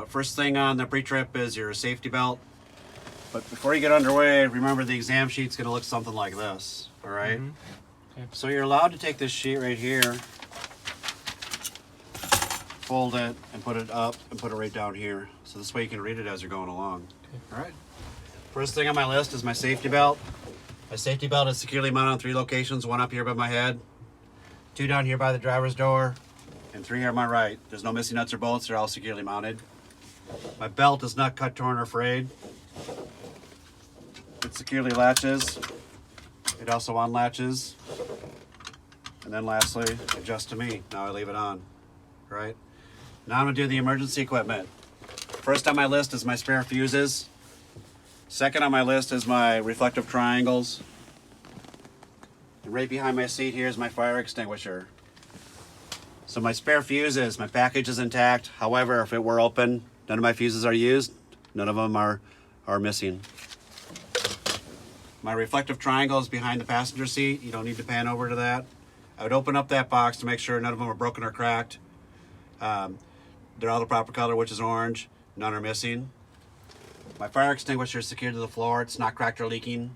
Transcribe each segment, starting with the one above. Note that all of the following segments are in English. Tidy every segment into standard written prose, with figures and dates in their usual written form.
First thing on the pre-trip is your safety belt. But before you get underway, remember the exam sheet's going to look something like this. All right. Okay. So you're allowed to take this sheet right here, fold it, and put it up and put it right down here. So this way you can read it as you're going along. Okay. All right. First thing on my list is my safety belt. My safety belt is securely mounted on 3 locations, 1 up here by my head, 2 down here by the driver's door, and 3 here on my right. There's no missing nuts or bolts. They're all securely mounted. My belt is not cut, torn, or frayed. It securely latches. It also unlatches. And then lastly, adjusts to me. Now I leave it on. Right? Now I'm going to do the emergency equipment. First on my list is my spare fuses. Second on my list is my reflective triangles. And right behind my seat here is my fire extinguisher. So my spare fuses, my package is intact. However, if it were open, none of my fuses are used. None of them are missing. My reflective triangle is behind the passenger seat. You don't need to pan over to that. I would open up that box to make sure none of them are broken or cracked. They're all the proper color, which is orange. None are missing. My fire extinguisher is secured to the floor. It's not cracked or leaking.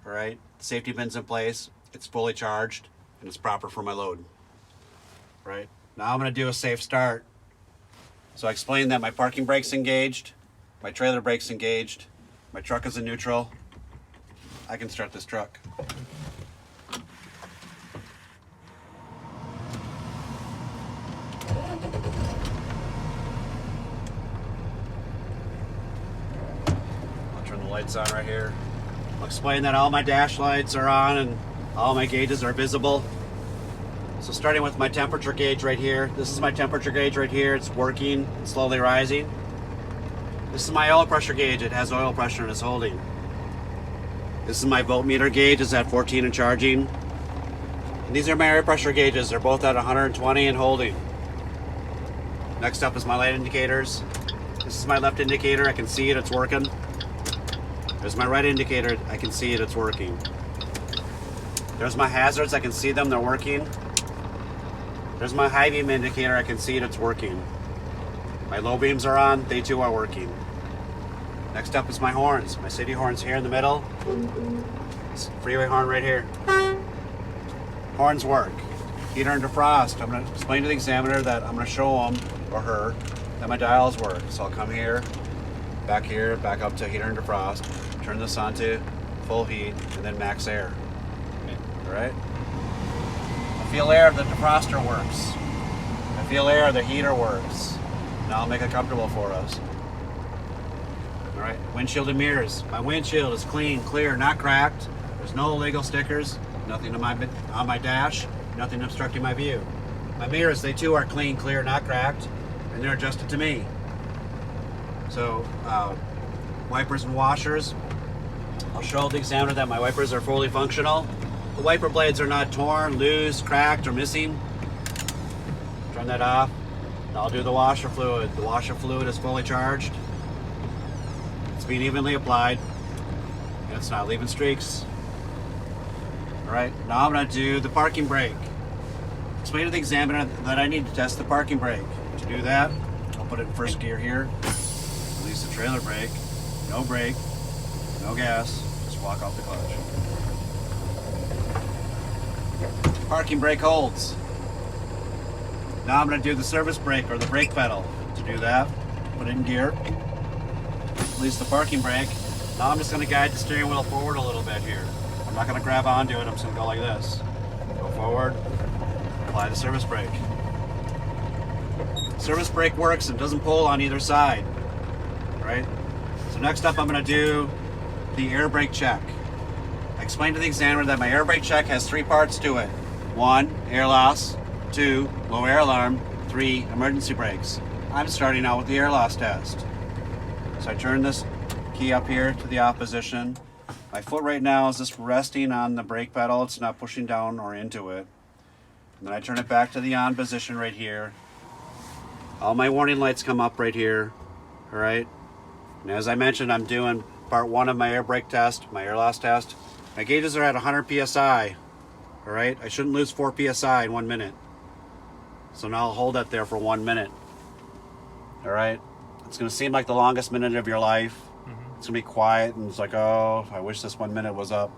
All right. The safety pin's in place. It's fully charged, and it's proper for my load. Right. Now I'm going to do a safe start. So I explained that my parking brake's engaged, my trailer brake's engaged, my truck is in neutral. I can start this truck. I'll turn the lights on right here. I'll explain that all my dash lights are on and all my gauges are visible. So starting with my temperature gauge right here. This is my temperature gauge right here. It's working, it's slowly rising. This is my oil pressure gauge. It has oil pressure and it's holding. This is my voltmeter gauge. It's at 14 and charging. And these are my air pressure gauges. They're both at 120 and holding. Next up is my light indicators. This is my left indicator. I can see it. It's working. There's my right indicator. I can see it. It's working. There's my hazards. I can see them. They're working. There's my high beam indicator. I can see it. It's working. My low beams are on. They too are working. Next up is my horns. My city horns here in the middle. Freeway horn right here. Horns work. Heater and defrost. I'm going to explain to the examiner that I'm going to show him or her that my dials work. So I'll come here, back up to heater and defrost, turn this on to full heat, and then max air. Okay. All right? I feel air, the defroster works. I feel air, the heater works. Now I'll make it comfortable for us. All right, windshield and mirrors. My windshield is clean, clear, not cracked. There's no illegal stickers, nothing on my dash, nothing obstructing my view. My mirrors, they too are clean, clear, not cracked, and they're adjusted to me. So, wipers and washers. I'll show the examiner that my wipers are fully functional. The wiper blades are not torn, loose, cracked, or missing. Turn that off. Now I'll do the washer fluid. The washer fluid is fully charged. It's being evenly applied. And it's not leaving streaks. Alright, now I'm going to do the parking brake. Explain to the examiner that I need to test the parking brake. To do that, I'll put it in first gear here. Release the trailer brake. No brake. No gas. Just walk off the clutch. Parking brake holds. Now I'm going to do the service brake or the brake pedal. To do that, put it in gear. Release the parking brake. Now I'm just going to guide the steering wheel forward a little bit here. I'm not going to grab onto it. I'm just going to go like this. Go forward. Apply the service brake. Service brake works and doesn't pull on either side. Right? So next up I'm going to do the air brake check. I explained to the examiner that my air brake check has 3 parts to it. 1, air loss. 2, low air alarm. 3, emergency brakes. I'm starting out with the air loss test. So I turn this key up here to the off position. My foot right now is just resting on the brake pedal. It's not pushing down or into it. And then I turn it back to the on position right here. All my warning lights come up right here. All right. And as I mentioned, I'm doing part 1 of my air brake test, my air loss test. My gauges are at 100 psi. All right. I shouldn't lose 4 psi in 1 minute. So now I'll hold that there for 1 minute. All right. It's going to seem like the longest minute of your life. It's going to be quiet, and it's like, oh, I wish this 1 minute was up.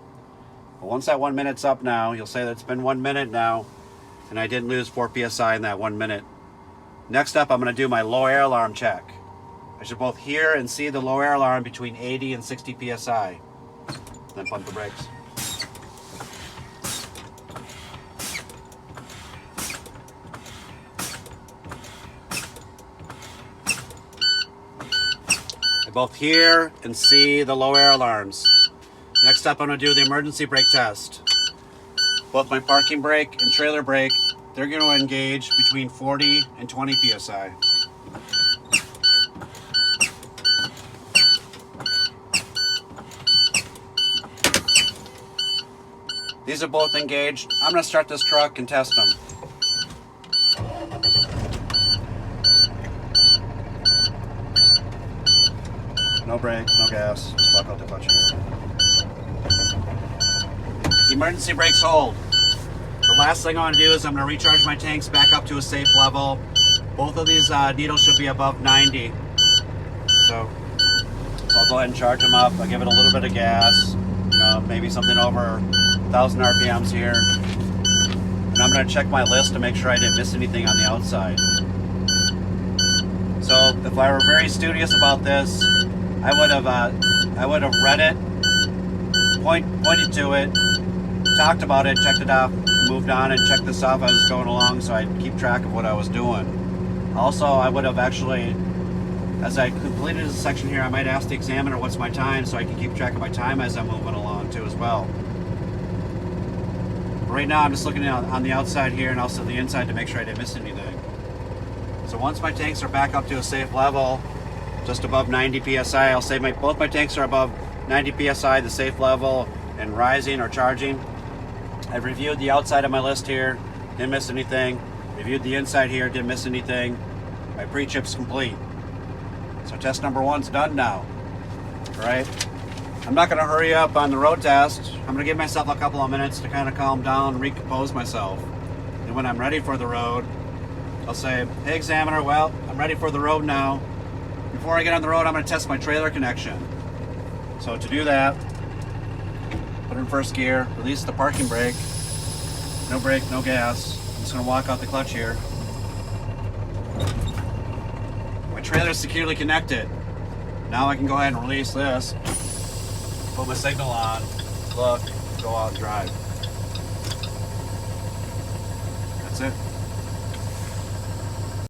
But once that 1 minute's up now, you'll say that it's been 1 minute now, and I didn't lose 4 psi in that 1 minute. Next up, I'm going to do my low air alarm check. I should both hear and see the low air alarm between 80 and 60 psi. Then pump the brakes. I both hear and see the low air alarms. Next up, I'm going to do the emergency brake test. Both my parking brake and trailer brake, they're going to engage between 40 and 20 psi. These are both engaged. I'm going to start this truck and test them. No brake, no gas, just lock out the clutch here. Emergency brakes hold. The last thing I want to do is I'm going to recharge my tanks back up to a safe level. Both of these needles should be above 90. So I'll go ahead and charge them up. I'll give it a little bit of gas, maybe something over 1,000 RPMs here. And I'm going to check my list to make sure I didn't miss anything on the outside. So if I were very studious about this, I would have read it, pointed to it, talked about it, checked it off, moved on, and checked this off as I was going along so I'd keep track of what I was doing. Also, I would have actually, as I completed this section here, I might ask the examiner what's my time so I can keep track of my time as I'm moving along too as well. Right now I'm just looking on the outside here and also the inside to make sure I didn't miss anything. So once my tanks are back up to a safe level, just above 90 psi, I'll say both my tanks are above 90 psi, the safe level, and rising or charging. I've reviewed the outside of my list here, didn't miss anything. Reviewed the inside here, didn't miss anything. My pre-chip's complete. So test number 1's done now. All right. I'm not going to hurry up on the road test. I'm going to give myself a couple of minutes to kind of calm down and recompose myself. And when I'm ready for the road, I'll say, hey examiner, well, I'm ready for the road now. Before I get on the road, I'm going to test my trailer connection. So to do that, put it in first gear, release the parking brake, no brake, no gas. I'm just going to walk out the clutch here. My trailer is securely connected. Now I can go ahead and release this, put my signal on, look, go out and drive. That's it.